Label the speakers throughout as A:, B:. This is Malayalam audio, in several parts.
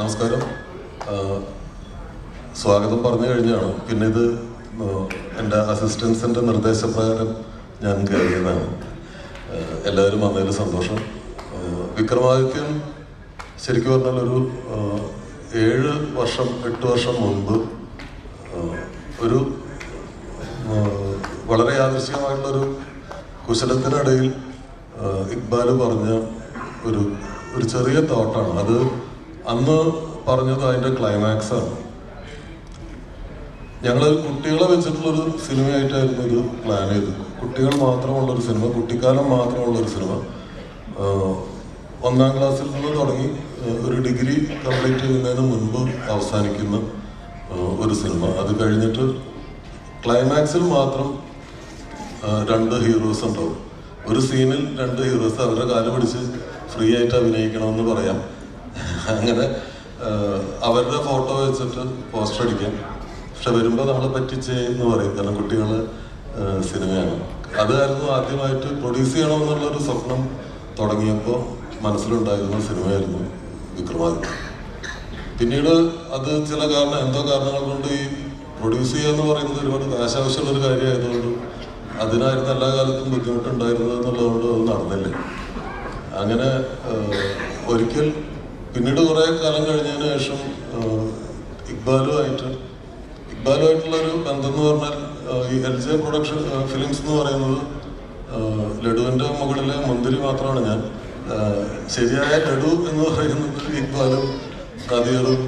A: നമസ്കാരം. സ്വാഗതം പറഞ്ഞു കഴിഞ്ഞാണ്. പിന്നെ ഇത് എൻ്റെ അസിസ്റ്റൻസിൻ്റെ നിർദ്ദേശപ്രകാരം ഞാൻ കയറിയതാണ്. എല്ലാവരും വന്നതിൽ സന്തോഷം. വിക്രമാദിത്യൻ ശരിക്കും പറഞ്ഞാൽ ഒരു 8 വർഷം മുൻപ് ഒരു വളരെ യാദൃശ്ചികമായിട്ടുള്ളൊരു കുശലത്തിനിടയിൽ ഇക്ബാൽ പറഞ്ഞ ഒരു ചെറിയ തോട്ടാണ് അത്. അന്ന് പറഞ്ഞത് അതിൻ്റെ ക്ലൈമാക്സാണ്. ഞങ്ങൾ കുട്ടികളെ വെച്ചിട്ടുള്ളൊരു സിനിമയായിട്ടായിരുന്നു ഇത് പ്ലാൻ ചെയ്തത്. കുട്ടികൾ മാത്രമുള്ളൊരു സിനിമ, കുട്ടിക്കാലം മാത്രമുള്ളൊരു സിനിമ. 1ാം ക്ലാസ്സിൽ നിന്ന് തുടങ്ങി ഒരു ഡിഗ്രി കംപ്ലീറ്റ് ചെയ്യുന്നതിന് മുൻപ് അവസാനിക്കുന്ന ഒരു സിനിമ. അത് കഴിഞ്ഞിട്ട് ക്ലൈമാക്സിൽ മാത്രം 2 ഹീറോസ് ഉണ്ടാവും. ഒരു സീനിൽ 2 ഹീറോസ് അവരുടെ കാല് പിടിച്ച് ഫ്രീ ആയിട്ട് അഭിനയിക്കണമെന്ന് പറയാം. അങ്ങനെ അവരുടെ ഫോട്ടോ വെച്ചിട്ട് പോസ്റ്റർ അടിക്കാം. പക്ഷെ വരുമ്പോൾ നമ്മളെ പറ്റിച്ചേ എന്ന് പറയും, കാരണം കുട്ടികളെ സിനിമയാണ്. അതായിരുന്നു ആദ്യമായിട്ട് പ്രൊഡ്യൂസ് ചെയ്യണമെന്നുള്ളൊരു സ്വപ്നം തുടങ്ങിയപ്പോൾ മനസ്സിലുണ്ടായിരുന്ന സിനിമയായിരുന്നു വിക്രമാദിത്യൻ. പിന്നീട് അത് ചില എന്തോ കാരണങ്ങൾ കൊണ്ട് ഈ പ്രൊഡ്യൂസ് ചെയ്യുക എന്ന് പറയുന്നത് ഒരുപാട് കാശാവശ്യമുള്ളൊരു കാര്യമായതുകൊണ്ട് അതിനായിരുന്നു എല്ലാ കാലത്തും ബുദ്ധിമുട്ടുണ്ടായിരുന്നത് എന്നുള്ളതുകൊണ്ട് അത് നടന്നില്ല. അങ്ങനെ ഒരിക്കൽ പിന്നീട് കുറേ കാലം കഴിഞ്ഞതിന് ശേഷം ഇക്ബാലുമായിട്ടുള്ളൊരു ബന്ധം എന്ന് പറഞ്ഞാൽ ഈ LJ പ്രൊഡക്ഷൻ ഫിലിംസ് എന്ന് പറയുന്നത് ലഡുവിൻ്റെ മുകളിലെ മുന്തിരി മാത്രമാണ് ഞാൻ. ശരിയായ ലഡു എന്ന് പറയുന്നത് ഇക്ബാലും നദീറും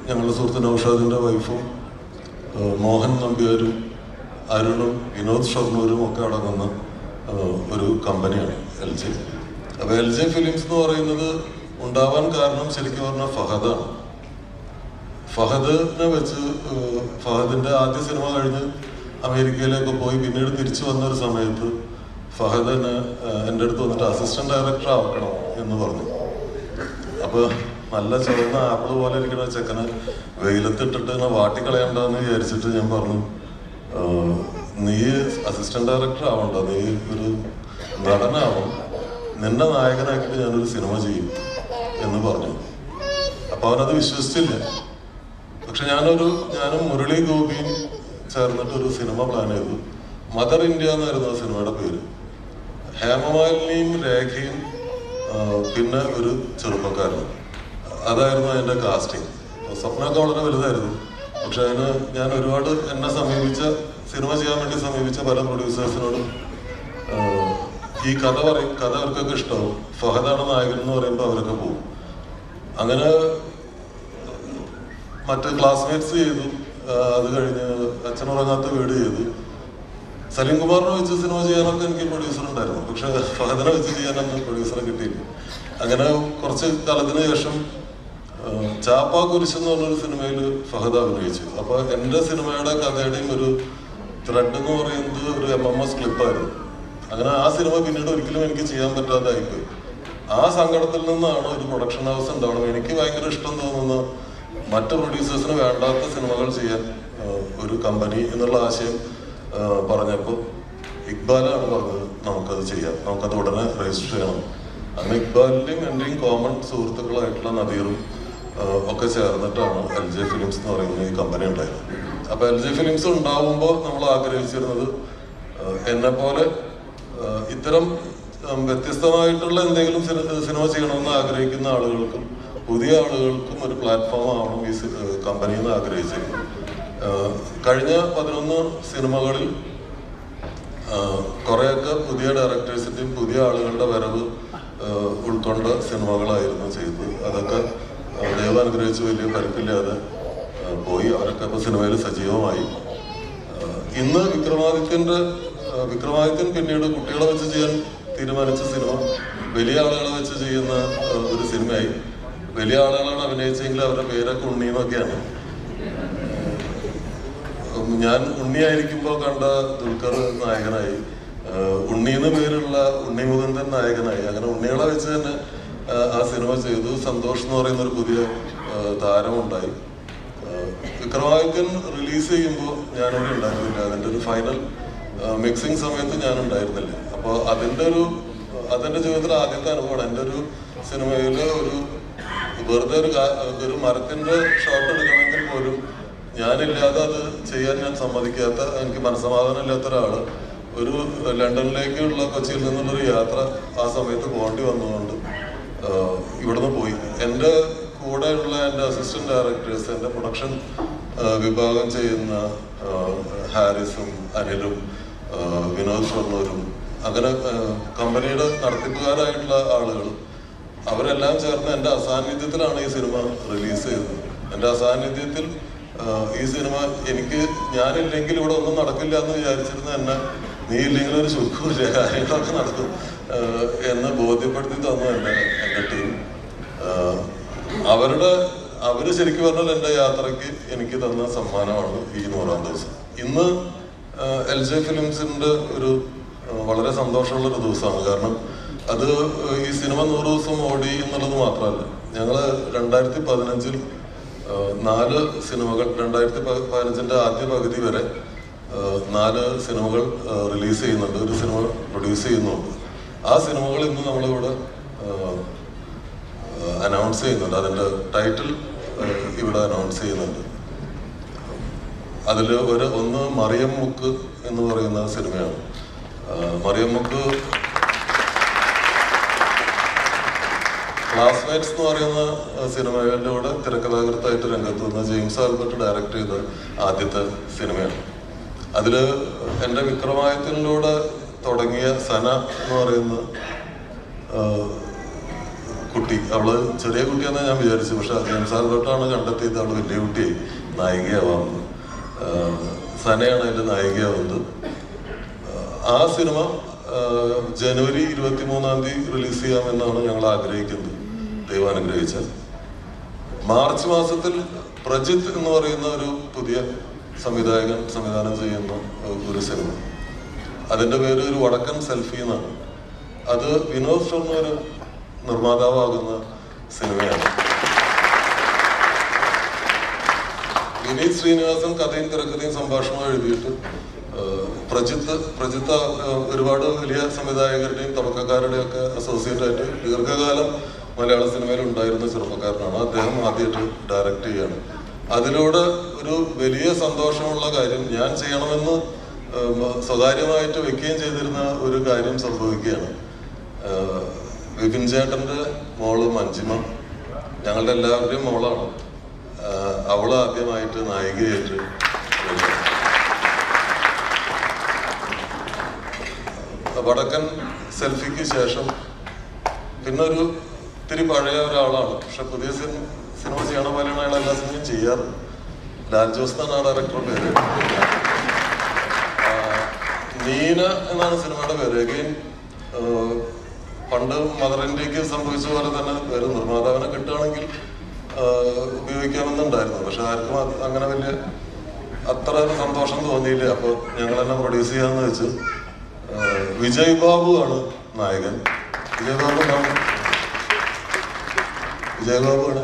A: ഞങ്ങളുടെ സുഹൃത്ത് നൗഷാദിൻ്റെ വൈഫും മോഹൻ നമ്പ്യാരും അരുണും വിനോദ് ഷൊർണൂരും ഒക്കെ അടങ്ങുന്ന ഒരു കമ്പനിയാണ് LJ. അപ്പോൾ LJ ഫിലിംസ് എന്ന് പറയുന്നത് ഉണ്ടാവാൻ കാരണം ശരിക്കും പറഞ്ഞാൽ ഫഹദാണ്. ഫഹദിനെ വെച്ച് ഫഹദിൻ്റെ ആദ്യ സിനിമ കഴിഞ്ഞ് അമേരിക്കയിലേക്ക് പോയി പിന്നീട് തിരിച്ചു വന്നൊരു സമയത്ത് ഫഹദിനെ എൻ്റെ അടുത്ത് വന്നിട്ട് അസിസ്റ്റന്റ് ഡയറക്ടർ ആക്കണം എന്ന് പറഞ്ഞു. അപ്പോൾ നല്ല ചുവന്ന ആപ്പിൾ പോലെ ഇരിക്കുന്ന ചെക്കനെ വെയിലത്തിട്ടിട്ട് ഇങ്ങനെ വാട്ടിക്കളയണ്ടെന്ന് വിചാരിച്ചിട്ട് ഞാൻ പറഞ്ഞു, നീ അസിസ്റ്റന്റ് ഡയറക്ടർ ആവണ്ട, നീ ഒരു നടനാവും, നിന്നെ നായകനാക്കിയിട്ട് ഞാനൊരു സിനിമ ചെയ്യും എന്ന് പറഞ്ഞു. അപ്പോൾ അവനത് വിശ്വസിച്ചില്ല. പക്ഷെ ഞാനും മുരളി ഗോപിയും ചേർന്നിട്ടൊരു സിനിമ പ്ലാൻ ചെയ്തു. മദർ ഇന്ത്യ എന്നായിരുന്നു ആ സിനിമയുടെ പേര്. ഹേമമാലിനിയും രേഖയും പിന്നെ ഒരു ചെറുപ്പക്കാരനും, അതായിരുന്നു അതിൻ്റെ കാസ്റ്റിംഗ്. സ്വപ്നമൊക്കെ വളരെ വലുതായിരുന്നു. പക്ഷെ അതിന് ഞാൻ ഒരുപാട് എന്നെ സിനിമ ചെയ്യാൻ വേണ്ടി സമീപിച്ച പല പ്രൊഡ്യൂസേഴ്സിനോടും ഈ കഥ അവർക്കൊക്കെ ഇഷ്ടമാവും, ഫഹദാണ് നായകൻ എന്ന് പറയുമ്പോൾ അവരൊക്കെ പോകും. അങ്ങനെ മറ്റ് ക്ലാസ്മേറ്റ്സ് ചെയ്തു. അത് കഴിഞ്ഞ് അച്ഛനുറങ്ങാത്ത വീട് ചെയ്തു. സലീം കുമാറിനെ വെച്ച് സിനിമ ചെയ്യാനൊക്കെ എനിക്ക് പ്രൊഡ്യൂസർ ഉണ്ടായിരുന്നു. പക്ഷെ ഫഹദിനെ വെച്ച് ചെയ്യാനൊന്നും പ്രൊഡ്യൂസറെ കിട്ടിയില്ല. അങ്ങനെ കുറച്ച് കാലത്തിന് ശേഷം ചാപ്പാ കുരിശ് എന്ന് പറഞ്ഞൊരു സിനിമയിൽ ഫഹദ് അഭിനയിച്ചു. അപ്പോൾ എൻ്റെ സിനിമയുടെ കഥയുടെയും ഒരു ത്രെഡ് എന്ന് പറയുന്നത് ഒരു MMS ക്ലിപ്പായിരുന്നു. അങ്ങനെ ആ സിനിമ പിന്നീട് ഒരിക്കലും എനിക്ക് ചെയ്യാൻ പറ്റാതായിപ്പോയി. ആ സങ്കടത്തിൽ നിന്നാണ് ഒരു പ്രൊഡക്ഷൻ ഹൗസ് ഉണ്ടാവണം, എനിക്ക് ഭയങ്കര ഇഷ്ടം തോന്നുന്ന മറ്റ് പ്രൊഡ്യൂസേഴ്സിന് വേണ്ടാത്ത സിനിമകൾ ചെയ്യാൻ ഒരു കമ്പനി എന്നുള്ള ആശയം പറഞ്ഞപ്പോൾ ഇക്ബാലാണ് പറഞ്ഞത്, നമുക്കത് ചെയ്യാം, നമുക്കത് ഉടനെ രജിസ്റ്റർ ചെയ്യണം. അന്ന് ഇക്ബാലിൻ്റെയും എൻ്റെയും കോമൺ സുഹൃത്തുക്കളായിട്ടുള്ള നദീറും ഒക്കെ ചേർന്നിട്ടാണ് LJ ഫിലിംസ് എന്ന് പറയുന്ന ഈ കമ്പനി ഉണ്ടായത്. അപ്പോൾ LJ ഫിലിംസ് ഉണ്ടാവുമ്പോൾ നമ്മൾ ആഗ്രഹിച്ചിരുന്നത് എന്നെപ്പോലെ ഇത്തരം വ്യത്യസ്തമായിട്ടുള്ള എന്തെങ്കിലും സിനിമ ചെയ്യണമെന്ന് ആഗ്രഹിക്കുന്ന ആളുകൾക്കും പുതിയ ആളുകൾക്കും ഒരു പ്ലാറ്റ്ഫോം ആവണം ഈ കമ്പനി എന്ന് ആഗ്രഹിച്ചിരുന്നു. കഴിഞ്ഞ 11 സിനിമകളിൽ കുറേയൊക്കെ പുതിയ ഡയറക്ടേഴ്സിൻ്റെയും പുതിയ ആളുകളുടെ വരവ് ഉൾക്കൊണ്ട സിനിമകളായിരുന്നു ചെയ്തത്. അതൊക്കെ ദൈവം അനുഗ്രഹിച്ച് വലിയ പരിക്കില്ലാതെ പോയി. അവരൊക്കെ ഇപ്പോൾ സിനിമയിൽ സജീവമായി. ഇന്ന് വിക്രമാദിത്യൻ പിന്നീട് കുട്ടികളെ വെച്ച് ചെയ്യാൻ തീരുമാനിച്ച സിനിമ വലിയ ആളുകളെ വെച്ച് ചെയ്യുന്ന ഒരു സിനിമയായി. വലിയ ആളുകളാണ് അഭിനയിച്ചെങ്കിൽ അവരുടെ പേരൊക്കെ ഉണ്ണിന്നൊക്കെയാണ്. ഞാൻ ഉണ്ണിയായിരിക്കുമ്പോൾ കണ്ട ദുൽഖർ നായകനായി, ഉണ്ണിന്ന് പേരുള്ള ഉണ്ണി മുകുന്ദൻ നായകനായി. അങ്ങനെ ഉണ്ണികളെ വെച്ച് തന്നെ ആ സിനിമ ചെയ്തു. സന്തോഷ് എന്ന് പറയുന്ന ഒരു പുതിയ താരമുണ്ടായി. വിക്രമാദിത്യൻ റിലീസ് ചെയ്യുമ്പോൾ ഞാനവിടെ ഉണ്ടായിരുന്നില്ല. അതിൻ്റെ ഒരു ഫൈനൽ മിക്സിങ് സമയത്ത് ഞാൻ ഉണ്ടായിരുന്നില്ല. അപ്പോൾ അതെൻ്റെ ജീവിതത്തിലെ ആദ്യത്തെ അനുഭവമാണ്. എൻ്റെ ഒരു സിനിമയിൽ വെറുതെ ഒരു മരത്തിന്റെ ഷോട്ട് എടുക്കണമെങ്കിൽ പോലും ഞാനില്ലാതെ അത് ചെയ്യാൻ ഞാൻ സമ്മതിക്കാത്ത, എനിക്ക് മനസ്സമാധാനം ഇല്ലാത്ത ഒരാള് ഒരു ലണ്ടനിലേക്കുള്ള കൊച്ചിയിൽ നിന്നുള്ളൊരു യാത്ര ആ സമയത്ത് പോകേണ്ടി വന്നതുകൊണ്ട് ഇവിടുന്ന് പോയി. എൻ്റെ കൂടെയുള്ള എൻ്റെ അസിസ്റ്റന്റ് ഡയറക്ടേഴ്സ്, എൻ്റെ പ്രൊഡക്ഷൻ വിഭാഗം ചെയ്യുന്ന ഹാരിസും അനിലും വിനോദ് ഷൊർണൂരും അങ്ങനെ കമ്പനിയുടെ നടത്തിപ്പുകാരായിട്ടുള്ള ആളുകൾ അവരെല്ലാം ചേർന്ന് എൻ്റെ അസാന്നിധ്യത്തിലാണ് ഈ സിനിമ റിലീസ് ചെയ്തത്. എൻ്റെ അസാന്നിധ്യത്തിൽ ഈ സിനിമ ഞാനില്ലെങ്കിൽ ഇവിടെ ഒന്നും നടക്കില്ല എന്ന് വിചാരിച്ചിരുന്ന എന്നെ നീ ഇല്ലെങ്കിൽ ഒരു സുഖമില്ല, കാര്യങ്ങളൊക്കെ നടക്കും എന്ന് ബോധ്യപ്പെടുത്തി തന്നു എൻ്റെ ടീം. അവര് ശരിക്കും പറഞ്ഞാൽ എൻ്റെ യാത്രയ്ക്ക് എനിക്ക് തന്ന സമ്മാനമാണ് ഈ 100-ാം ദിവസം. ഇന്ന് LJ ഫിലിംസിന്റെ ഒരു വളരെ സന്തോഷമുള്ളൊരു ദിവസമാണ്. കാരണം അത് ഈ സിനിമ 100 ദിവസം ഓടി എന്നുള്ളത് മാത്രമല്ല, ഞങ്ങള് 2015 4 സിനിമകൾ, 2015 ആദ്യ പകുതി വരെ 4 സിനിമകൾ റിലീസ് ചെയ്യുന്നുണ്ട്, ഒരു സിനിമ പ്രൊഡ്യൂസ് ചെയ്യുന്നുണ്ട്. ആ സിനിമകൾ ഇന്ന് നമ്മളിവിടെ അനൗൺസ് ചെയ്യുന്നുണ്ട്. അതിന്റെ ടൈറ്റിൽ ഇവിടെ അനൗൺസ് ചെയ്യുന്നുണ്ട്. അതിൽ ഒന്ന് മറിയം മുക്ക് എന്ന് പറയുന്ന സിനിമയാണ്. മറിയം മുക്ക് ക്ലാസ്മേറ്റ്സ് എന്ന് പറയുന്ന സിനിമയിലൂടെ തിരക്കഥാകൃത്തായിട്ട് രംഗത്ത് വന്ന ജെയിംസ് ആൽബർട്ട് ഡയറക്ട് ചെയ്ത ആദ്യത്തെ സിനിമയാണ്. അതില് എൻ്റെ വിക്രമാദിത്യനിലൂടെ തുടങ്ങിയ സന എന്ന് പറയുന്ന കുട്ടി, അവള് ചെറിയ കുട്ടിയാണെന്ന് ഞാൻ വിചാരിച്ചു. പക്ഷെ ജെയിംസ് ആൽബർട്ടാണ് കണ്ടെത്തിയത് അവള് വലിയ കുട്ടിയായി നായികയാവാമെന്ന്. സനയാണ് അതിൻ്റെ നായികയാവുന്നത്. ആ സിനിമ ജനുവരി 23-ാം തീയതി റിലീസ് ചെയ്യാമെന്നാണ് ഞങ്ങൾ ആഗ്രഹിക്കുന്നത്, ദൈവാനുഗ്രഹിച്ചാൽ. മാർച്ച് മാസത്തിൽ പ്രജിത്ത് എന്ന് പറയുന്ന ഒരു പുതിയ സംവിധാനം ചെയ്യുന്ന ഒരു സിനിമ, അതിൻ്റെ പേര് ഒരു വടക്കൻ സെൽഫി എന്നാണ്. അത് വിനോദ് ഷൊർണൂർ നിർമ്മാതാവാകുന്ന സിനിമയാണ്. വിനീത് ശ്രീനിവാസൻ കഥയും തിരക്കഥയും സംഭാഷണവും എഴുതിയിട്ട് പ്രജിത്ത് ഒരുപാട് വലിയ സംവിധായകരുടെയും തുടക്കക്കാരുടെയും ഒക്കെ അസോസിയേറ്റ് ആയിട്ട് ദീർഘകാലം മലയാള സിനിമയിൽ ഉണ്ടായിരുന്ന ചെറുപ്പക്കാരനാണ്. അദ്ദേഹം ആദ്യമായിട്ട് ഡയറക്റ്റ് ചെയ്യാണ്. അതിലൂടെ ഒരു വലിയ സന്തോഷമുള്ള കാര്യം, ഞാൻ ചെയ്യണമെന്ന് സ്വകാര്യമായിട്ട് വെക്കുകയും ചെയ്തിരുന്ന ഒരു കാര്യം സംഭവിക്കുകയാണ്. വിപിൻ ചേട്ടന്റെ മോള് മഞ്ജിമ, ഞങ്ങളുടെ എല്ലാവരുടെയും മോളാണ്. അവള് ആദ്യമായിട്ട് നായികയായിട്ട് വടക്കൻ സെൽഫിക്ക് ശേഷം പിന്നെ ഒരു ഇത്തിരി പഴയ ഒരാളാണ്. പക്ഷെ പുതിയ സിനിമ ചെയ്യണ പോലെയാണ് അയാൾ എല്ലാ സിനിമയും ചെയ്യാറ്. ലാൽ ജോസ് എന്നാണ് ഡയറക്ടറുടെ പേര്. നീന എന്നാണ് സിനിമയുടെ പേര്. അഗെയിൻ പണ്ട് മദർ ഇന്ത്യക്ക് സംഭവിച്ച പോലെ തന്നെ വേറെ നിർമ്മാതാവിനെ കിട്ടുകയാണെങ്കിൽ ഉപയോഗിക്കാമെന്നുണ്ടായിരുന്നു. പക്ഷെ ആർക്കും അങ്ങനെ വലിയ അത്ര സന്തോഷം തോന്നിയില്ല. അപ്പോൾ ഞങ്ങൾ തന്നെ പ്രൊഡ്യൂസ് ചെയ്യാന്ന് വെച്ച് വിജയ് ബാബു ആണ് നായകൻ. വിജയ് ബാബു ആണ്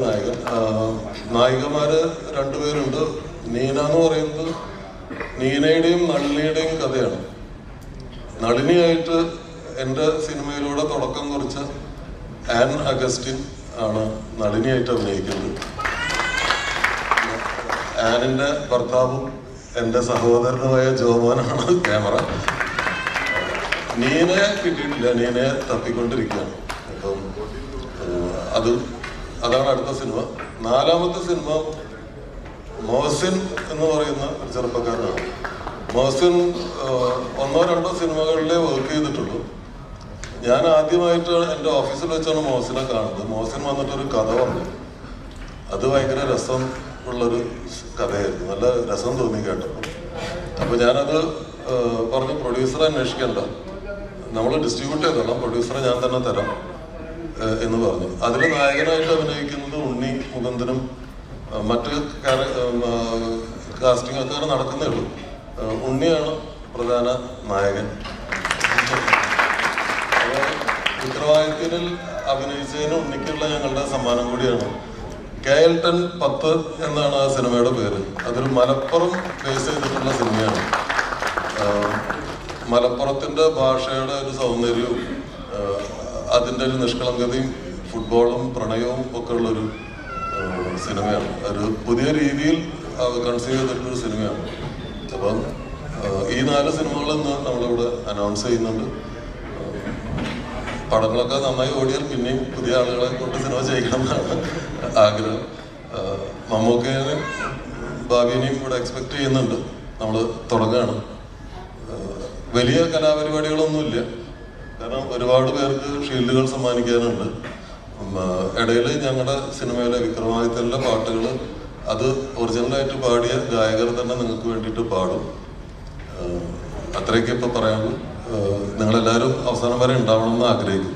A: നായകൻ. നായികമാര് 2 പേരുണ്ട്. നീന എന്ന് പറയുന്നത് നീനയുടെയും നളിനിയുടെയും കഥയാണ്. നളിനിയായിട്ട് എൻ്റെ സിനിമയിലൂടെ തുടക്കം കുറിച്ച ആൻ അഗസ്റ്റിൻ ആണ് നളിനിയായിട്ട് അഭിനയിക്കുന്നത്. ആനിന്റെ ഭർത്താവും എൻ്റെ സഹോദരനുമായ ജോമോനാണ് ക്യാമറ. നീനയെ കിട്ടിയിട്ടില്ല, നീനയെ തപ്പിക്കൊണ്ടിരിക്കുകയാണ്. അപ്പം അതാണ് അടുത്ത സിനിമ. 4-ാമത്തെ സിനിമ മോഹസിൻ എന്ന് പറയുന്ന ഒരു ചെറുപ്പക്കാരനാണ്. മോഹസിൻ 1-2 സിനിമകളിലേ വർക്ക് ചെയ്തിട്ടുള്ളൂ. ഞാൻ ആദ്യമായിട്ട് എൻ്റെ ഓഫീസിൽ വെച്ചാണ് മോഹസിനെ കാണുന്നത്. മോഹസിൻ വന്നിട്ടൊരു കഥ പറഞ്ഞു. അത് ഭയങ്കര രസം ഉള്ളൊരു കഥയായിരുന്നു. നല്ല രസം തോന്നി കേട്ടപ്പോൾ. അപ്പൊ ഞാനത് പറഞ്ഞ് പ്രൊഡ്യൂസറെ അന്വേഷിക്കണ്ട, നമ്മൾ ഡിസ്ട്രിബ്യൂട്ട് ചെയ്തോളാം, പ്രൊഡ്യൂസറെ ഞാൻ തന്നെ തരാം എന്ന് പറഞ്ഞു. അതിൽ നായകനായിട്ട് അഭിനയിക്കുന്നത് ഉണ്ണി മുകുന്ദനും മറ്റ് കാസ്റ്റിംഗ് ഒക്കെ നടക്കുന്നേ ഉള്ളൂ. ഉണ്ണിയാണ് പ്രധാന നായകൻ. വിക്രമാദിത്യനിൽ അഭിനയിച്ചതിന് ഉണ്ണിക്കുള്ള ഞങ്ങളുടെ സമ്മാനം കൂടിയാണ്. KL10 10 എന്നാണ് ആ സിനിമയുടെ പേര്. അതൊരു മലപ്പുറം ബേസ് ചെയ്തിട്ടുള്ള സിനിമയാണ്. മലപ്പുറത്തിന്റെ ഭാഷയുടെ ഒരു സൗന്ദര്യവും അതിൻ്റെ ഒരു നിഷ്കളങ്കതയും ഫുട്ബോളും പ്രണയവും ഒക്കെ ഉള്ളൊരു സിനിമയാണ്. ഒരു പുതിയ രീതിയിൽ കൺസീവ് ചെയ്തിട്ടൊരു സിനിമയാണ്. അപ്പം ഈ 4 സിനിമകളെന്ന് നമ്മളിവിടെ അനൗൺസ് ചെയ്യുന്നുണ്ട്. പടങ്ങളൊക്കെ നന്നായി ഓടിയാൽ പിന്നെയും പുതിയ ആളുകളെ കൊണ്ട് സിനിമ ചെയ്യണം എന്നാണ് ആഗ്രഹം. മമ്മൂക്കേനെ ഭാവിനെയും ഇവിടെ എക്സ്പെക്ട് ചെയ്യുന്നുണ്ട്. നമ്മൾ തുടങ്ങുകയാണ്. വലിയ കലാപരിപാടികളൊന്നുമില്ല, കാരണം ഒരുപാട് പേർക്ക് ഷീൽഡുകൾ സമ്മാനിക്കാനുണ്ട്. ഇടയിൽ ഞങ്ങളുടെ സിനിമയിലെ വിക്രമാദിത്യൻ്റെ പാട്ടുകൾ അത് ഒറിജിനലായിട്ട് പാടിയ ഗായകർ തന്നെ നിങ്ങൾക്ക് വേണ്ടിയിട്ട് പാടും. അത്രയൊക്കെ ഇപ്പോൾ പറയാനുള്ളൂ. നിങ്ങളെല്ലാവരും അവസാനം വരെ ഉണ്ടാവണം എന്ന് ആഗ്രഹിക്കുന്നു.